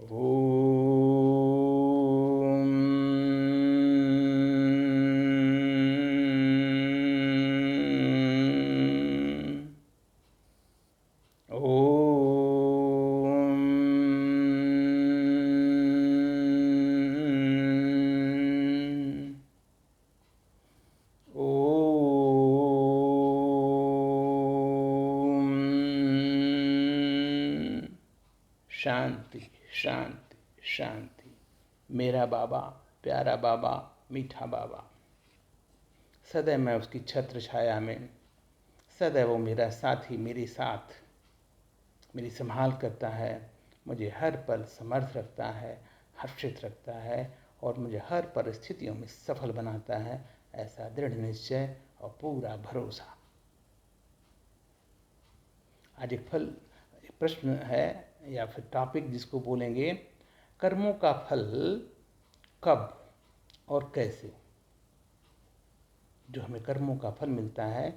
ओम ओम ओम। शांति शांति शांति। मेरा बाबा, प्यारा बाबा, मीठा बाबा, सदैव मैं उसकी छत्र छाया में, सदैव वो मेरा साथी, मेरे साथ मेरी संभाल करता है, मुझे हर पल समर्थ रखता है, हर्षित रखता है और मुझे हर परिस्थितियों में सफल बनाता है, ऐसा दृढ़ निश्चय और पूरा भरोसा। आज एक प्रश्न है या फिर टॉपिक जिसको बोलेंगे, कर्मों का फल कब और कैसे। जो हमें कर्मों का फल मिलता है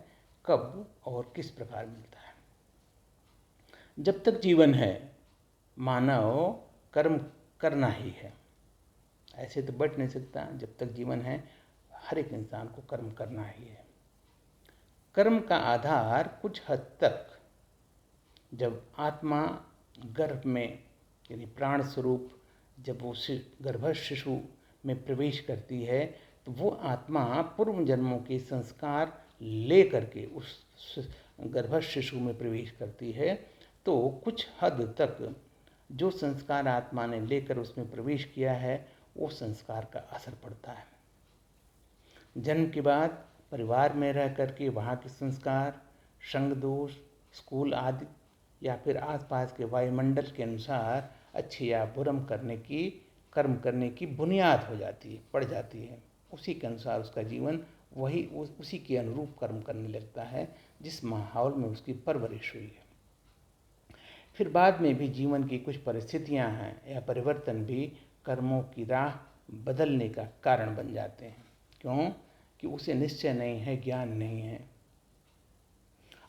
कब और किस प्रकार मिलता है। जब तक जीवन है मानव कर्म करना ही है, ऐसे तो बच नहीं सकता। जब तक जीवन है हर एक इंसान को कर्म करना ही है। कर्म का आधार कुछ हद तक जब आत्मा गर्भ में यानी प्राण स्वरूप जब वो गर्भस्थ शिशु में प्रवेश करती है तो वो आत्मा पूर्व जन्मों के संस्कार ले करके उस गर्भस्थ शिशु में प्रवेश करती है। तो कुछ हद तक जो संस्कार आत्मा ने लेकर उसमें प्रवेश किया है वो संस्कार का असर पड़ता है। जन्म के बाद परिवार में रह करके वहाँ के संस्कार, संग दोष, स्कूल आदि या फिर आसपास के वायुमंडल के अनुसार अच्छे या बुरम कर्म करने की बुनियाद हो जाती है, पड़ जाती है। उसी के अनुसार उसका जीवन वही उसी के अनुरूप कर्म करने लगता है जिस माहौल में उसकी परवरिश हुई है। फिर बाद में भी जीवन की कुछ परिस्थितियां हैं या परिवर्तन भी कर्मों की राह बदलने का कारण बन जाते हैं। क्यों? कि उसे निश्चय नहीं है, ज्ञान नहीं है।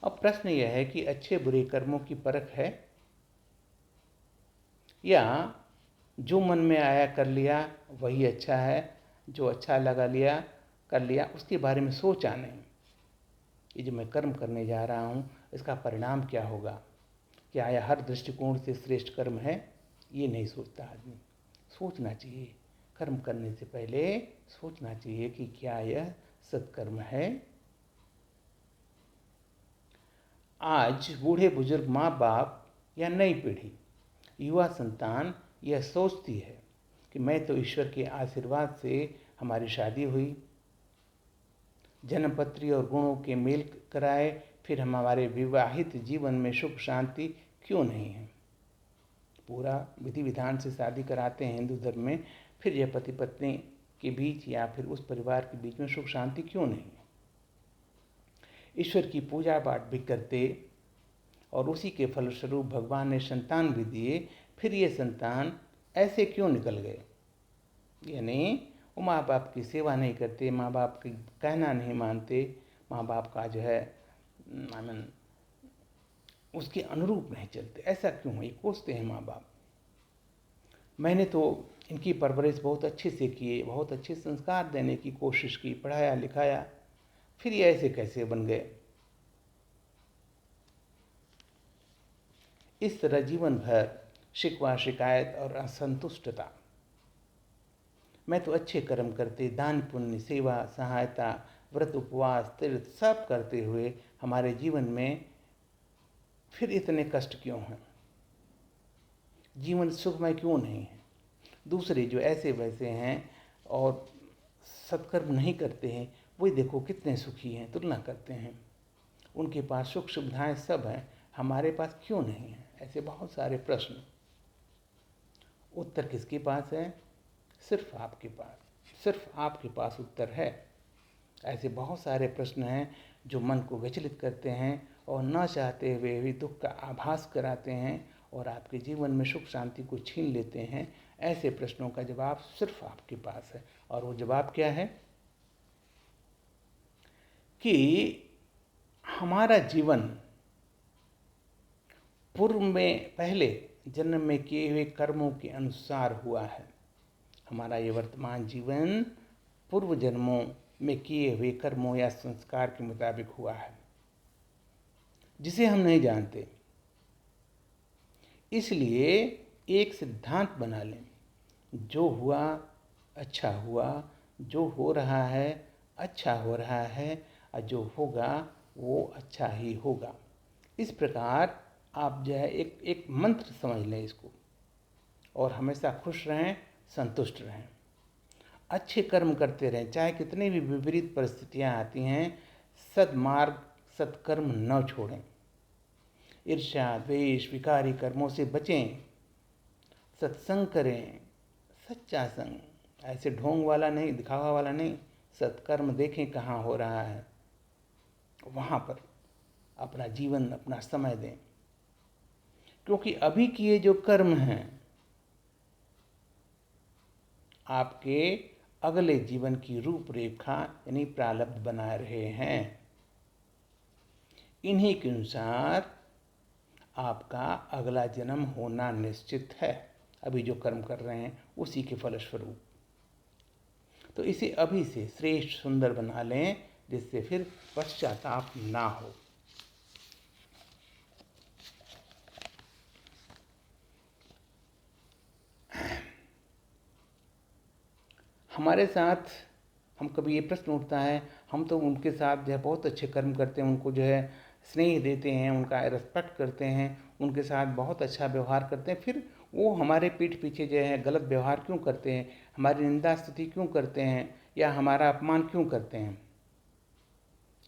अब प्रश्न यह है कि अच्छे बुरे कर्मों की परख है या जो मन में आया कर लिया वही अच्छा है, जो अच्छा लगा लिया कर लिया, उसके बारे में सोचा नहीं। ये जो मैं कर्म करने जा रहा हूँ इसका परिणाम क्या होगा, क्या यह हर दृष्टिकोण से श्रेष्ठ कर्म है, ये नहीं सोचता आदमी। सोचना चाहिए, कर्म करने से पहले सोचना चाहिए कि क्या यह सत्कर्म है। आज बूढ़े बुजुर्ग, माँ बाप या नई पीढ़ी, युवा संतान यह सोचती है कि मैं तो ईश्वर के आशीर्वाद से हमारी शादी हुई, जन्मपत्री और गुणों के मेल कराए, फिर हम हमारे विवाहित जीवन में सुख शांति क्यों नहीं है। पूरा विधि विधान से शादी कराते हैं हिंदू धर्म में, फिर यह पति पत्नी के बीच या फिर उस परिवार के बीच में सुख शांति क्यों नहीं है। ईश्वर की पूजा पाठ भी करते और उसी के फलस्वरूप भगवान ने संतान भी दिए, फिर ये संतान ऐसे क्यों निकल गए। यानी वो माँ बाप की सेवा नहीं करते, माँ बाप की कहना नहीं मानते, माँ बाप का जो है उसके अनुरूप नहीं चलते। ऐसा क्यों है, ये कोसते हैं माँ बाप। मैंने तो इनकी परवरिश बहुत अच्छे से की, बहुत अच्छे संस्कार देने की कोशिश की, पढ़ाया लिखाया, फिर ये ऐसे कैसे बन गए। इस तरह जीवन भर शिकवा शिकायत और असंतुष्टता। मैं तो अच्छे कर्म करते, दान पुण्य, सेवा, सहायता, व्रत उपवास, तीर्थ सब करते हुए हमारे जीवन में फिर इतने कष्ट क्यों हैं, जीवन सुखमय क्यों नहीं है। दूसरे जो ऐसे वैसे हैं और सत्कर्म नहीं करते हैं, वही देखो कितने सुखी हैं, तुलना करते हैं। उनके पास सुख सुविधाएं सब हैं, हमारे पास क्यों नहीं है। ऐसे बहुत सारे प्रश्न। उत्तर किसके पास है? सिर्फ आपके पास, सिर्फ आपके पास उत्तर है। ऐसे बहुत सारे प्रश्न हैं जो मन को विचलित करते हैं और न चाहते हुए भी दुख का आभास कराते हैं और आपके जीवन में सुख शांति को छीन लेते हैं। ऐसे प्रश्नों का जवाब सिर्फ आपके पास है। और वो जवाब क्या है कि हमारा जीवन पूर्व में पहले जन्म में किए हुए कर्मों के अनुसार हुआ है। हमारा ये वर्तमान जीवन पूर्व जन्मों में किए हुए कर्मों या संस्कार के मुताबिक हुआ है, जिसे हम नहीं जानते। इसलिए एक सिद्धांत बना लें, जो हुआ अच्छा हुआ, जो हो रहा है अच्छा हो रहा है, और जो होगा वो अच्छा ही होगा। इस प्रकार आप जो है एक मंत्र समझ लें इसको, और हमेशा खुश रहें, संतुष्ट रहें, अच्छे कर्म करते रहें, चाहे कितनी भी विपरीत परिस्थितियां आती हैं। सद्मार्ग सत्कर्म न छोड़ें, ईर्ष्या द्वेष विकारी कर्मों से बचें, सत्संग करें, सच्चा संग, ऐसे ढोंग वाला नहीं, दिखावा वाला नहीं। सत्कर्म देखें कहाँ हो रहा है, वहाँ पर अपना जीवन अपना समय दें, क्योंकि अभी किए जो कर्म हैं आपके अगले जीवन की रूपरेखा यानी प्रारब्ध बना रहे हैं। इन्हीं के अनुसार आपका अगला जन्म होना निश्चित है, अभी जो कर्म कर रहे हैं उसी के फलस्वरूप। तो इसे अभी से श्रेष्ठ सुंदर बना लें, जिससे फिर पश्चाताप ना हो। हमारे साथ हम कभी ये प्रश्न उठता है, हम तो उनके साथ जो है बहुत अच्छे कर्म करते हैं, उनको जो है स्नेह देते हैं, उनका रिस्पेक्ट करते हैं, उनके साथ बहुत अच्छा व्यवहार करते हैं, फिर वो हमारे पीठ पीछे जो है गलत व्यवहार क्यों करते हैं, हमारी निंदा स्तुति क्यों करते हैं, या हमारा अपमान क्यों करते हैं?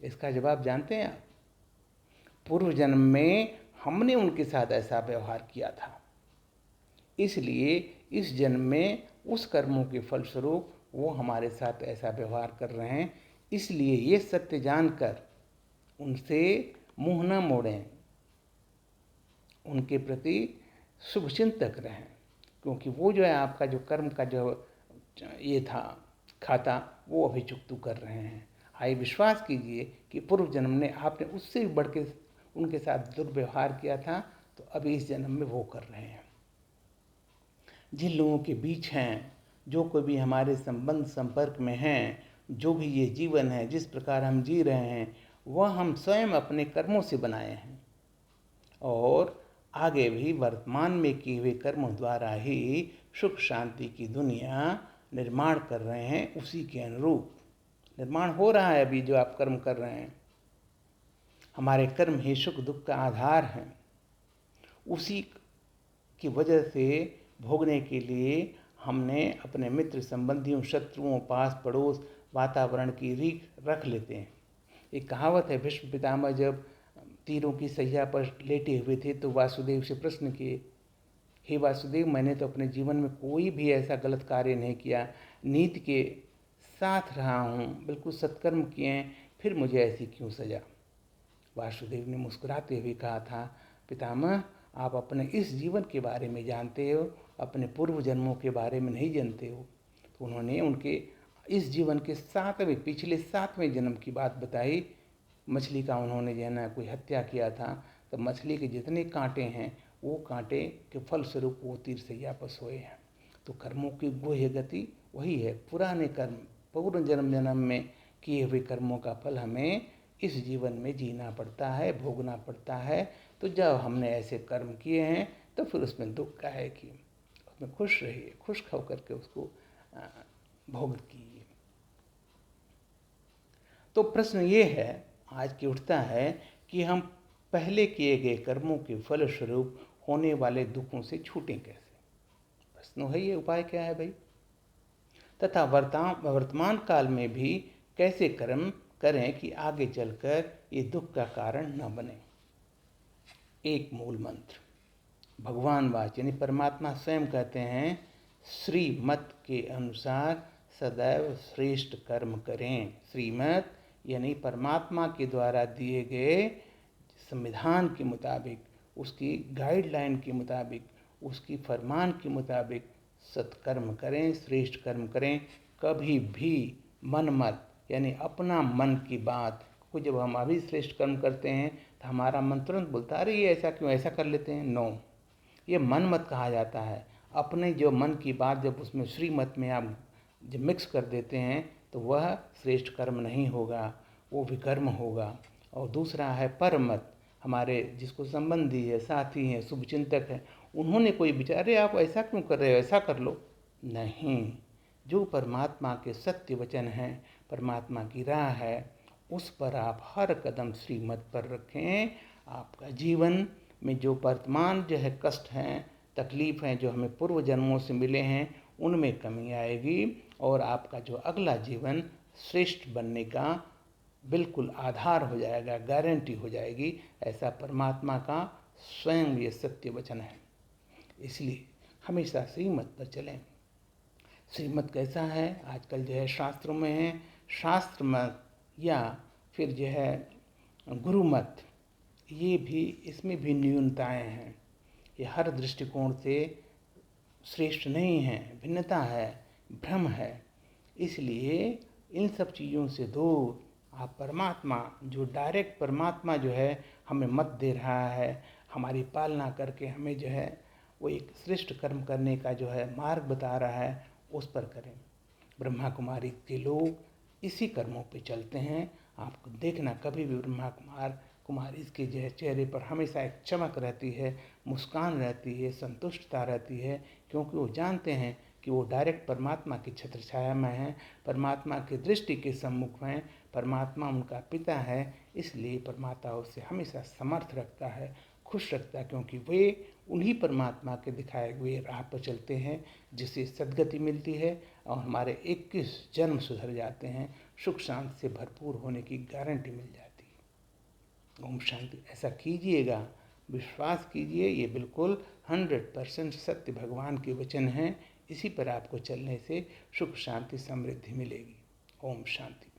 इसका जवाब जानते हैं आप? पूर्व जन्म में हमने उनके साथ ऐसा व्यवहार किया था, इसलिए इस जन्म में उस कर्मों के फलस्वरूप वो हमारे साथ ऐसा व्यवहार कर रहे हैं। इसलिए ये सत्य जानकर उनसे मुंह न मोड़ें, उनके प्रति शुभचिंतक रहें, क्योंकि वो जो है आपका जो कर्म का जो ये था खाता, वो अभी चुकतू कर रहे हैं। आइए विश्वास कीजिए कि पूर्व जन्म ने आपने उससे भी बढ़ के उनके साथ दुर्व्यवहार किया था, तो अभी इस जन्म में वो कर रहे हैं। जिन लोगों के बीच हैं, जो कोई भी हमारे संबंध संपर्क में हैं, जो भी ये जीवन है जिस प्रकार हम जी रहे हैं, वह हम स्वयं अपने कर्मों से बनाए हैं, और आगे भी वर्तमान में किए हुए कर्मों द्वारा ही सुख शांति की दुनिया निर्माण कर रहे हैं। उसी के अनुरूप निर्माण हो रहा है अभी जो आप कर्म कर रहे हैं। हमारे कर्म ही सुख दुख का आधार हैं, उसी की वजह से भोगने के लिए हमने अपने मित्र संबंधियों शत्रुओं पास पड़ोस वातावरण की रीख रख लेते हैं। एक कहावत है, भीष्म पितामह जब तीरों की सैया पर लेटे हुए थे तो वासुदेव से प्रश्न किए, हे वासुदेव, मैंने तो अपने जीवन में कोई भी ऐसा गलत कार्य नहीं किया, नीति के साथ रहा हूँ, बिल्कुल सत्कर्म किए हैं, फिर मुझे ऐसी क्यों सजा? वासुदेव ने मुस्कुराते हुए कहा था, पितामह, आप अपने इस जीवन के बारे में जानते हो, अपने पूर्व जन्मों के बारे में नहीं जानते हो। तो उन्होंने उनके इस जीवन के पिछले 7वें जन्म की बात बताई। मछली का उन्होंने जो है ना कोई हत्या किया था, तो मछली के जितने कांटे हैं वो कांटे के फलस्वरूप वो तीर से वापस हुए हैं। तो कर्मों की गुह्य गति वही है, पुराने कर्म पूर्व जन्म में किए हुए कर्मों का फल हमें इस जीवन में जीना पड़ता है, भोगना पड़ता है। तो जब हमने ऐसे कर्म किए हैं तो फिर उसमें दुख का है कि उसमें खुश रहिए, खुश होकर के उसको भोग कीजिए। तो प्रश्न ये है आज की उठता है कि हम पहले किए गए कर्मों के फलस्वरूप होने वाले दुखों से छूटें कैसे? प्रश्न है ये, उपाय क्या है भाई? तथा वर्तमान काल में भी कैसे कर्म करें कि आगे चलकर ये दुख का कारण न बने? एक मूल मंत्र, भगवान वाच यानी परमात्मा स्वयं कहते हैं, श्रीमत के अनुसार सदैव श्रेष्ठ कर्म करें। श्रीमत यानी परमात्मा के द्वारा दिए गए संविधान के मुताबिक, उसकी गाइडलाइन के मुताबिक, उसकी फरमान के मुताबिक सत्कर्म करें, श्रेष्ठ कर्म करें। कभी भी मन मत यानी अपना मन की बात को, जब हम अभी श्रेष्ठ कर्म करते हैं तो हमारा मन तुरंत बोलता, अरे ये ऐसा क्यों, ऐसा कर लेते हैं। नो, ये मन मत कहा जाता है। अपने जो मन की बात जब उसमें श्रीमत में आप जब मिक्स कर देते हैं तो वह श्रेष्ठ कर्म नहीं होगा, वो विकर्म होगा। और दूसरा है परमत, हमारे जिसको संबंधी है, साथी हैं, शुभचिंतक हैं, उन्होंने कोई विचारे आप ऐसा क्यों कर रहे हो, ऐसा कर लो, नहीं। जो परमात्मा के सत्य वचन हैं, परमात्मा की राह है, उस पर आप हर कदम श्रीमत पर रखें। आपका जीवन में जो वर्तमान जो है कष्ट हैं, तकलीफ़ हैं, जो हमें पूर्व जन्मों से मिले हैं, उनमें कमी आएगी और आपका जो अगला जीवन श्रेष्ठ बनने का बिल्कुल आधार हो जाएगा, गारंटी हो जाएगी। ऐसा परमात्मा का स्वयं ये सत्य वचन है। इसलिए हमेशा श्रीमत पर चलें। श्रीमत कैसा है, आजकल जो है शास्त्रों में है शास्त्र मत या फिर जो है गुरु मत, ये भी इसमें भी न्यूनताएं हैं। ये हर दृष्टिकोण से श्रेष्ठ नहीं है, भिन्नता है, भ्रम है। इसलिए इन सब चीज़ों से दूर आप परमात्मा, जो डायरेक्ट परमात्मा जो है हमें मत दे रहा है, हमारी पालना करके हमें जो है वो एक श्रेष्ठ कर्म करने का जो है मार्ग बता रहा है, उस पर करें। ब्रह्मा कुमारी के लोग इसी कर्मों पे चलते हैं। आपको देखना कभी भी ब्रह्मा कुमारी के जो है चेहरे पर हमेशा एक चमक रहती है, मुस्कान रहती है, संतुष्टता रहती है, क्योंकि वो जानते हैं कि वो डायरेक्ट परमात्मा की छत्र छाया में हैं, परमात्मा की दृष्टि के सम्मुख हैं, परमात्मा उनका पिता है। इसलिए परमात्मा उससे हमेशा समर्थ रखता है, खुश रखता है, क्योंकि वे उन्हीं परमात्मा के दिखाए हुए राह पर चलते हैं, जिससे सद्गति मिलती है और हमारे 21 जन्म सुधर जाते हैं, सुख शांति से भरपूर होने की गारंटी मिल जाती है। ओम शांति। ऐसा कीजिएगा, विश्वास कीजिए, ये बिल्कुल 100% सत्य भगवान के वचन हैं। इसी पर आपको चलने से सुख शांति समृद्धि मिलेगी। ओम शांति।